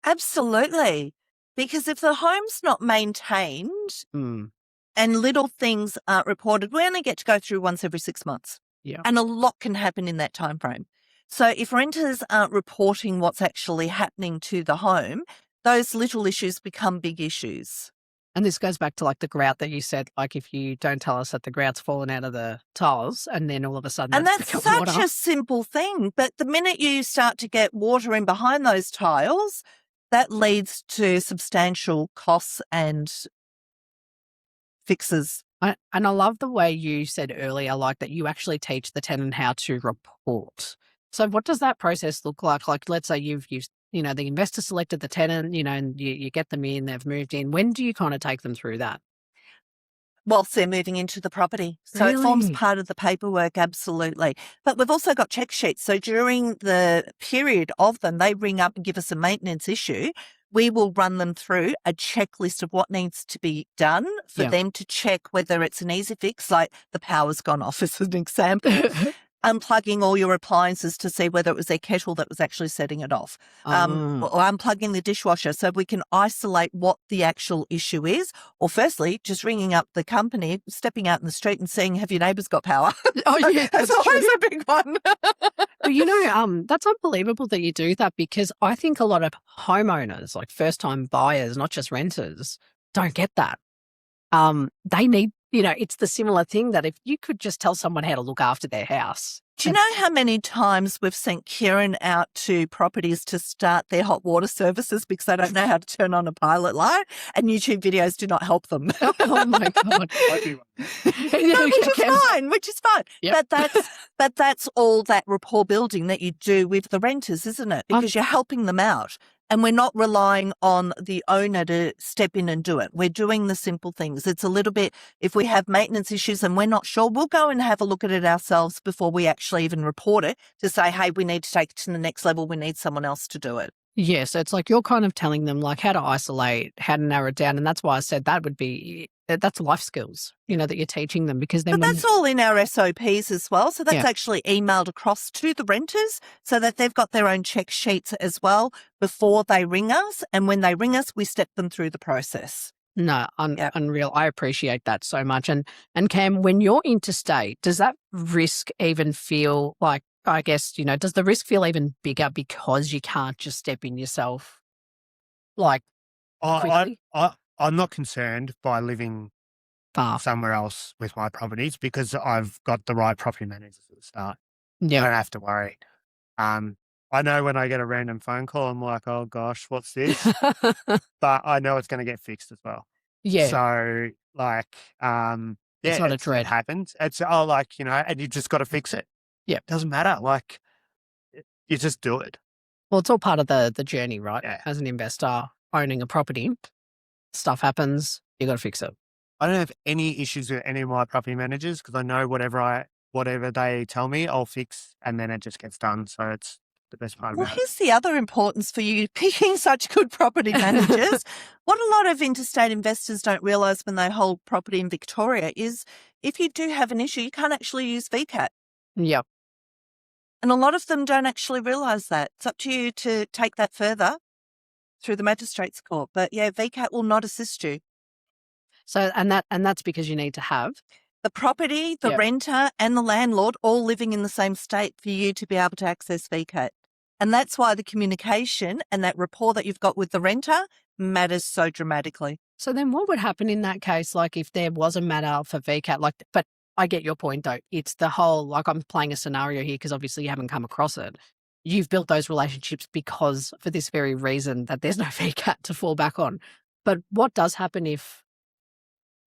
Absolutely. Because if the home's not maintained and little things aren't reported, we only get to go through once every 6 months. Yeah. And a lot can happen in that time frame. So if renters aren't reporting what's actually happening to the home, those little issues become big issues. And this goes back to like the grout that you said, like if you don't tell us that the grout's fallen out of the tiles and then all of a sudden and that's become such water. a simple thing. But the minute you start to get water in behind those tiles, that leads to substantial costs and fixes. And I love the way you said earlier, like that you actually teach the tenant how to report. So what does that process look like? Like, let's say you've used, the investor selected the tenant, and you get them in, they've moved in. When do you kind of take them through that? Whilst they're moving into the property. So It forms part of the paperwork, absolutely. But we've also got check sheets. So during the period of them, they ring up and give us a maintenance issue. We will run them through a checklist of what needs to be done for them to check whether it's an easy fix, like the power's gone off as an example. Unplugging all your appliances to see whether it was their kettle that was actually setting it off, or unplugging the dishwasher so we can isolate what the actual issue is. Or firstly, just ringing up the company, stepping out in the street and seeing, have your neighbours got power? Oh, yeah, that's always a big one. But that's unbelievable that you do that, because I think a lot of homeowners, like first-time buyers, not just renters, don't get that. They need it's the similar thing that if you could just tell someone how to look after their house. Do you know how many times we've sent Kieran out to properties to start their hot water services because they don't know how to turn on a pilot light, and YouTube videos do not help them? Oh my God. Which is fine. Yep. But that's all that rapport building that you do with the renters, isn't it? Because you're helping them out. And we're not relying on the owner to step in and do it. We're doing the simple things. It's a little bit, if we have maintenance issues and we're not sure, we'll go and have a look at it ourselves before we actually even report it to say, hey, we need to take it to the next level. We need someone else to do it. Yeah, so it's like you're kind of telling them like how to isolate, how to narrow it down. And that's why I said that's life skills, that you're teaching them, because then But that's all in our SOPs as well. So that's actually emailed across to the renters so that they've got their own check sheets as well before they ring us. And when they ring us, we step them through the process. No, unreal. I appreciate that so much. And Cam, when you're interstate, does that risk even feel like, I guess, does the risk feel even bigger because you can't just step in yourself? Like, I'm not concerned by living far somewhere else with my properties because I've got the right property managers at the start. Yeah. I don't have to worry. I know when I get a random phone call, I'm like, oh gosh, what's this? But I know it's going to get fixed as well. Yeah. So it's not a dread. It happens. It's and you just got to fix it. Yeah. It doesn't matter. Like, you just do it. Well, it's all part of the journey, right? Yeah. As an investor owning a property, stuff happens, you got to fix it. I don't have any issues with any of my property managers because I know whatever they tell me, I'll fix, and then it just gets done. So it's the best part Well, about it. here's the other importance for you picking such good property managers. What a lot of interstate investors don't realise when they hold property in Victoria is if you do have an issue, you can't actually use VCAT. Yep. And a lot of them don't actually realise that. It's up to you to take that further through the magistrates court. But yeah, VCAT will not assist you. So, and that's because you need to have the property, the renter and the landlord all living in the same state for you to be able to access VCAT. And that's why the communication and that rapport that you've got with the renter matters so dramatically. So then what would happen in that case, like if there was a matter for VCAT, but I get your point though. It's the whole, like I'm playing a scenario here because obviously you haven't come across it. You've built those relationships because for this very reason that there's no VCAT to fall back on. But what does happen if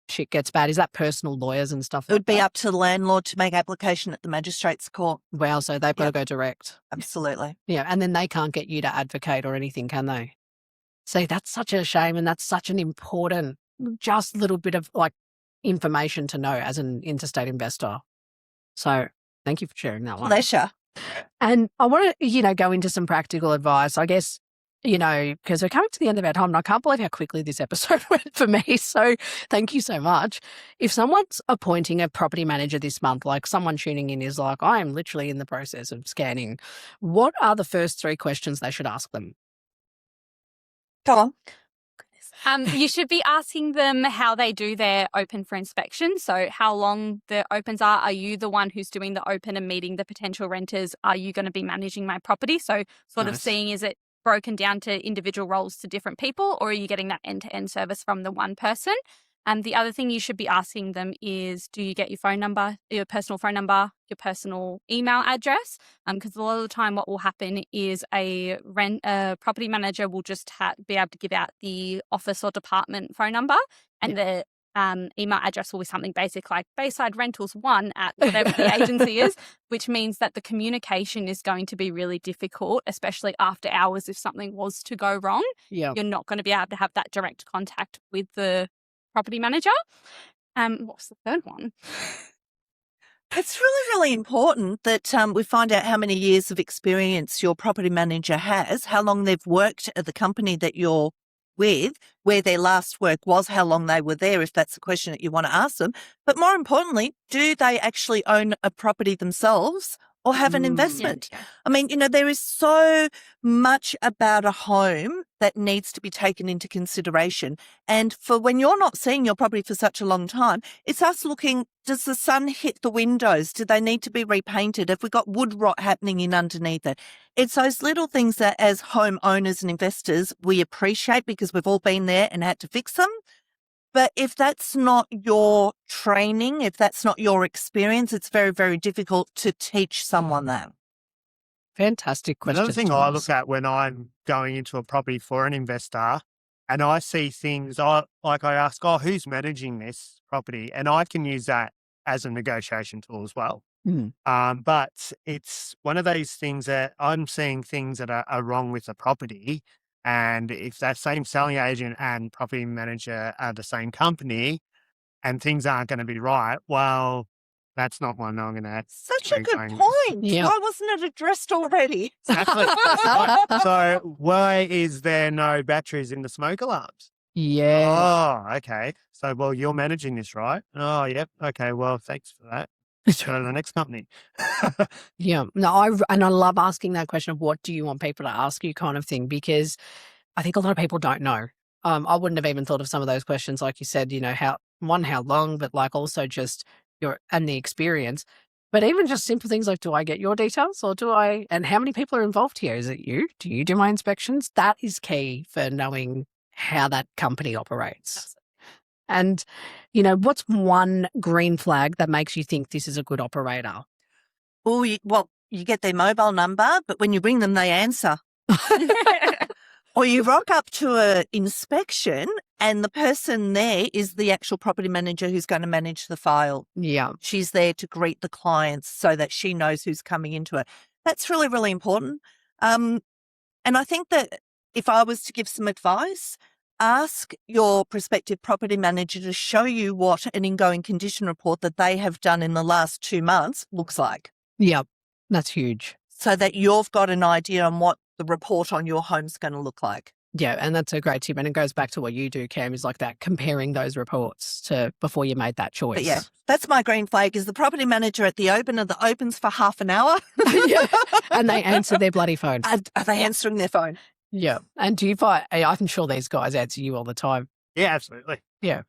shit gets bad? Is that personal lawyers and stuff? It would be up to the landlord to make application at the magistrates court. Wow, so they've got to go direct. Absolutely. Yeah, and then they can't get you to advocate or anything, can they? See, that's such a shame, and that's such an important, just little bit of like information to know as an interstate investor. So thank you for sharing that one. Pleasure. And I want to, go into some practical advice, I guess, because we're coming to the end of our time and I can't believe how quickly this episode went for me. So thank you so much. If someone's appointing a property manager this month, like someone tuning in is like, I am literally in the process of scanning, what are the first 3 questions they should ask them? Go on. You should be asking them how they do their open for inspection. So how long the opens are. Are you the one who's doing the open and meeting the potential renters? Are you going to be managing my property? So sort of seeing, is it broken down to individual roles to different people, or are you getting that end-to-end service from the one person? The other thing you should be asking them is, do you get your phone number, your personal phone number, your personal email address? Because a lot of the time what will happen is a property manager will just be able to give out the office or department phone number, and the email address will be something basic like Bayside Rentals 1 at whatever the agency is, which means that the communication is going to be really difficult, especially after hours if something was to go wrong. Yeah. You're not going to be able to have that direct contact with the property manager. What's the third one? It's really, really important that we find out how many years of experience your property manager has, how long they've worked at the company that you're with, where their last work was, how long they were there, if that's the question that you want to ask them. But more importantly, do they actually own a property themselves or have an investment? Yeah. I mean, there is so much about a home that needs to be taken into consideration. And for when you're not seeing your property for such a long time, it's us looking, does the sun hit the windows? Do they need to be repainted? Have we got wood rot happening in underneath it? It's those little things that as home owners and investors, we appreciate because we've all been there and had to fix them. But if that's not your training, if that's not your experience, it's very, very difficult to teach someone that. Fantastic question. Another thing I look at when I'm going into a property for an investor and I see things, I ask, who's managing this property? And I can use that as a negotiation tool as well. But it's one of those things that I'm seeing things that are wrong with the property. And if that same selling agent and property manager are the same company and things aren't going to be right, well, that's not one I'm going to. Such a good point. Yeah. Why wasn't it addressed already? Exactly. Right. So why is there no batteries in the smoke alarms? Yeah. Oh, okay. So, well, you're managing this, right? Oh, yep. Okay. Well, thanks for that. Go to the next company. Yeah. No, I love asking that question of what do you want people to ask you kind of thing, because I think a lot of people don't know. I wouldn't have even thought of some of those questions, like you said, how long, but like also just and the experience. But even just simple things like, do I get your details or and how many people are involved here? Is it you? Do you do my inspections? That is key for knowing how that company operates. And, what's one green flag that makes you think this is a good operator? Oh, you get their mobile number, but when you ring them, they answer. Or you rock up to an inspection and the person there is the actual property manager who's going to manage the file. Yeah. She's there to greet the clients so that she knows who's coming into it. That's really, really important. And I think that if I was to give some advice, ask your prospective property manager to show you what an ingoing condition report that they have done in the last 2 months looks like. Yep. That's huge. So that you've got an idea on what the report on your home's going to look like. Yeah, and that's a great tip. And it goes back to what you do, Cam, is like that, comparing those reports to before you made that choice. But yeah, that's my green flag, is the property manager at the opener that opens for half an hour. Yeah. And they answer their bloody phone. Are they answering their phone? Yeah. And do you find, I'm sure these guys answer you all the time. Yeah, absolutely. Yeah.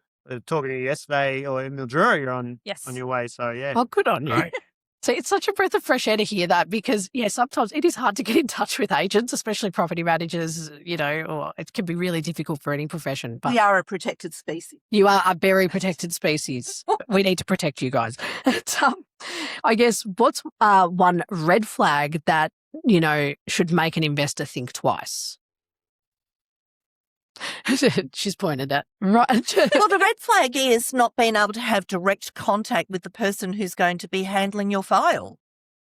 Talking to you yesterday or in Mildura, you're on your way. So, yeah. Oh, good on you. So it's such a breath of fresh air to hear that, because, sometimes it is hard to get in touch with agents, especially property managers, or it can be really difficult for any profession. But we are a protected species. You are a very protected species. We need to protect you guys. I guess what's one red flag that, should make an investor think twice? She's pointed at. Right. Well, the red flag is not being able to have direct contact with the person who's going to be handling your file.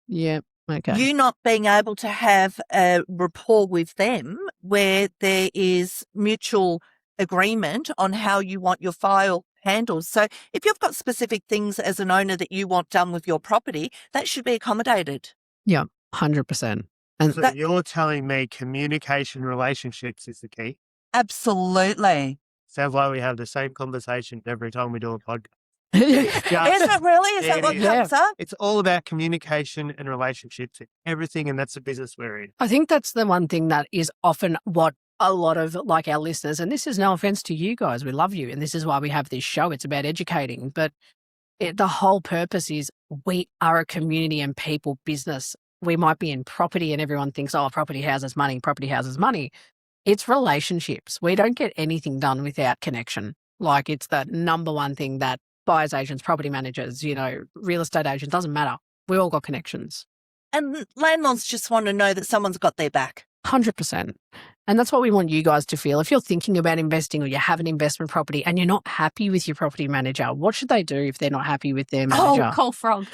Yeah. Okay. You not being able to have a rapport with them where there is mutual agreement on how you want your file handled. So if you've got specific things as an owner that you want done with your property, that should be accommodated. Yeah, 100%. And so you're telling me communication relationships is the key? Absolutely. Sounds like we have the same conversation every time we do a podcast. Is it really? Is that what comes up? It's all about communication and relationships and everything, and that's the business we're in. I think that's the one thing that is often what a lot of like our listeners, and this is no offense to you guys, we love you, and this is why we have this show. It's about educating, but the whole purpose is we are a community and people business. We might be in property and everyone thinks, property houses money, property houses money. It's relationships. We don't get anything done without connection. Like, it's the number one thing that buyers agents, property managers, real estate agents, doesn't matter. We all got connections. And landlords just want to know that someone's got their back. 100%. And that's what we want you guys to feel. If you're thinking about investing or you have an investment property and you're not happy with your property manager, what should they do if they're not happy with their manager? Call Frog.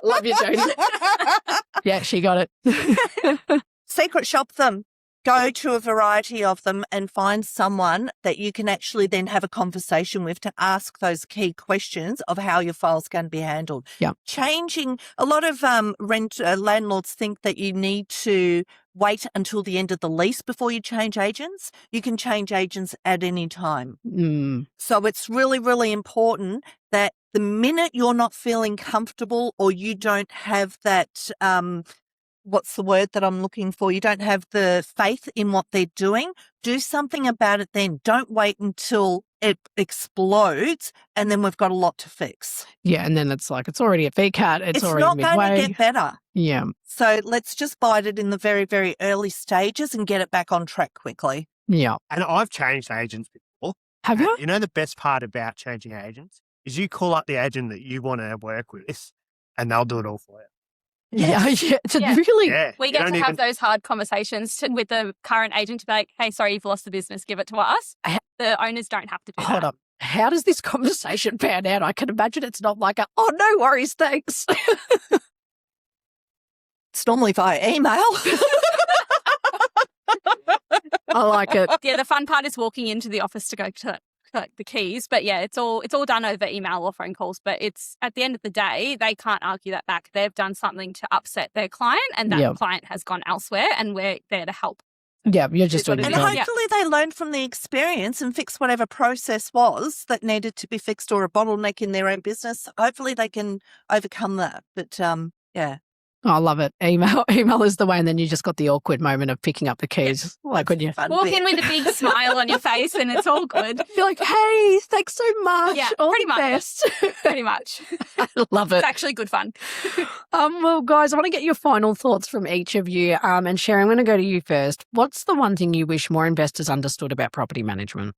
Love you, Jody. Yeah, she got it. Secret shop them. Go to a variety of them and find someone that you can actually then have a conversation with to ask those key questions of how your file's going to be handled. Yeah. Changing, a lot of landlords think that you need to wait until the end of the lease before you change agents. You can change agents at any time. So it's really, really important that the minute you're not feeling comfortable or you don't have that what's the word that I'm looking for? You don't have the faith in what they're doing. Do something about it then. Don't wait until it explodes and then we've got a lot to fix. Yeah, and then it's like it's already at VCAT. It's already not midway. going to get better. Yeah. So let's just bite it in the very, very early stages and get it back on track quickly. Yeah. And I've changed agents before. Have you? You know, the best part about changing agents is you call up the agent that you want to work with and they'll do it all for you. Yes. Yeah. Yeah. Really? Yeah. We get to have those hard conversations with the current agent to be like, hey, sorry, you've lost the business. Give it to us. The owners don't have to do Hold that. up. How does this conversation pan out? I can imagine it's not like oh, no worries, thanks. It's normally via email. I like it. Yeah, the fun part is walking into the office to go to collect the keys. But yeah, it's all done over email or phone calls. But it's at the end of the day, they can't argue that back. They've done something to upset their client and that client has gone elsewhere and we're there to help. Yeah, you're just doing it. And hopefully they learned from the experience and fixed whatever process was that needed to be fixed or a bottleneck in their own business. Hopefully they can overcome that. But yeah. I love it. Email is the way, and then you just got the awkward moment of picking up the keys. Like when you walk in with a big smile on your face and it's all good. You're like, hey, thanks so much. Yeah, all pretty the much. Best. Pretty much. I love it. It's actually good fun. Well, guys, I want to get your final thoughts from each of you. And Sherry, I'm going to go to you first. What's the one thing you wish more investors understood about property management?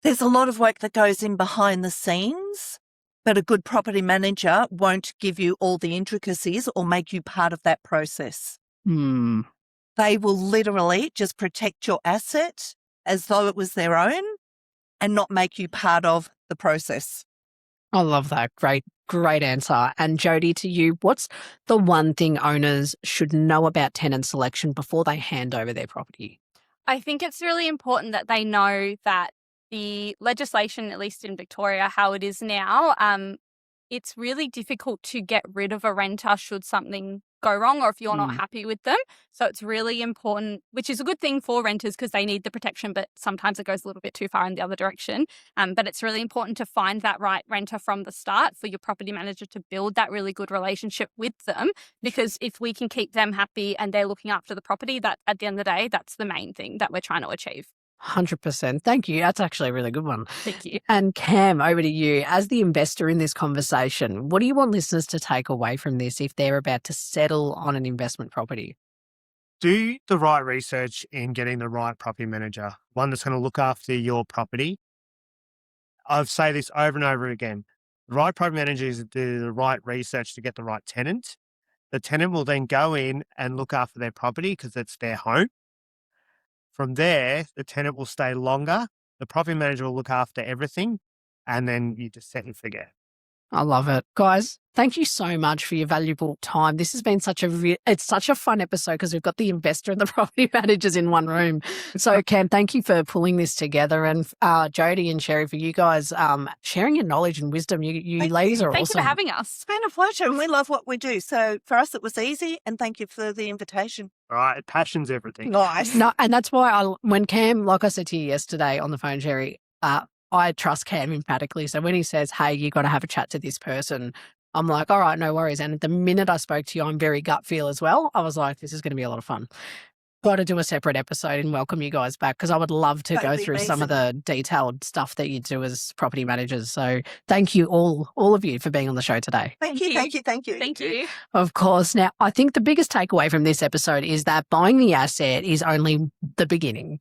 There's a lot of work that goes in behind the scenes, but a good property manager won't give you all the intricacies or make you part of that process. They will literally just protect your asset as though it was their own and not make you part of the process. I love that. Great answer. And Jody, to you, what's the one thing owners should know about tenant selection before they hand over their property? I think it's really important that they know that the legislation, at least in Victoria, how it is now, it's really difficult to get rid of a renter should something go wrong or if you're not happy with them. So it's really important, which is a good thing for renters because they need the protection, but sometimes it goes a little bit too far in the other direction. But it's really important to find that right renter from the start for your property manager to build that really good relationship with them, because if we can keep them happy and they're looking after the property, that at the end of the day, that's the main thing that we're trying to achieve. 100%. Thank you. That's actually a really good one. Thank you. And Cam, over to you. As the investor in this conversation, what do you want listeners to take away from this if they're about to settle on an investment property? Do the right research in getting the right property manager, one that's going to look after your property. I've said this over and over again. The right property manager is do the right research to get the right tenant. The tenant will then go in and look after their property because it's their home. From there, the tenant will stay longer. The property manager will look after everything, and then you just set and forget. I love it. Guys, thank you so much for your valuable time. This has been it's such a fun episode because we've got the investor and the property managers in one room. So Cam, thank you for pulling this together, and Jody and Sherry, for you guys sharing your knowledge and wisdom. You ladies are awesome. Thank you for having us. It's been a pleasure and we love what we do. So for us, it was easy, and thank you for the invitation. All right, passion's everything. Nice. No, and that's why when Cam, like I said to you yesterday on the phone, Sherry, I trust Cam emphatically. So when he says, hey, you got to have a chat to this person, I'm like, all right, no worries. And the minute I spoke to you, I'm very gut feel as well. I was like, this is going to be a lot of fun. Got to do a separate episode and welcome you guys back because I would love to go through some of the detailed stuff that you do as property managers. So thank you all of you for being on the show today. Thank you. Of course. Now, I think the biggest takeaway from this episode is that buying the asset is only the beginning.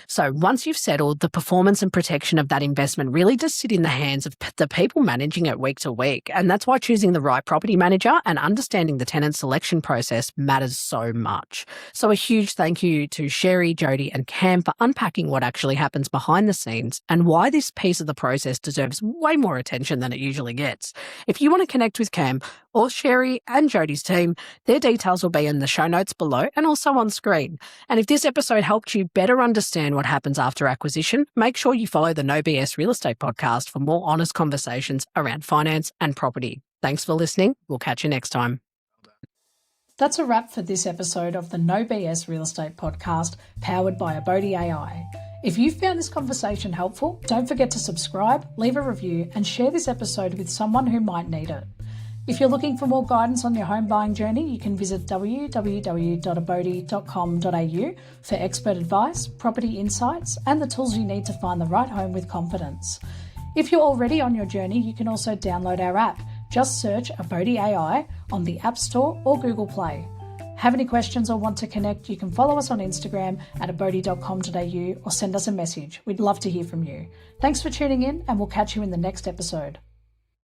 So once you've settled, the performance and protection of that investment really does sit in the hands of the people managing it week to week. And that's why choosing the right property manager and understanding the tenant selection process matters so much. So a huge thank you to Sherry, Jody and Cam for unpacking what actually happens behind the scenes and why this piece of the process deserves way more attention than it usually gets. If you want to connect with Cam or Sherry and Jody's team, their details will be in the show notes below and also on screen. And if this episode helped you better understand what happens after acquisition, make sure you follow the No BS Real Estate podcast for more honest conversations around finance and property. Thanks for listening. We'll catch you next time. That's a wrap for this episode of the No BS Real Estate podcast, powered by Abode AI. If you found this conversation helpful, don't forget to subscribe, leave a review, and share this episode with someone who might need it. If you're looking for more guidance on your home buying journey, you can visit www.abode.com.au for expert advice, property insights, and the tools you need to find the right home with confidence. If you're already on your journey, you can also download our app. Just search Abode AI on the App Store or Google Play. Have any questions or want to connect, you can follow us on Instagram at abodi.com.au or send us a message. We'd love to hear from you. Thanks for tuning in, and we'll catch you in the next episode.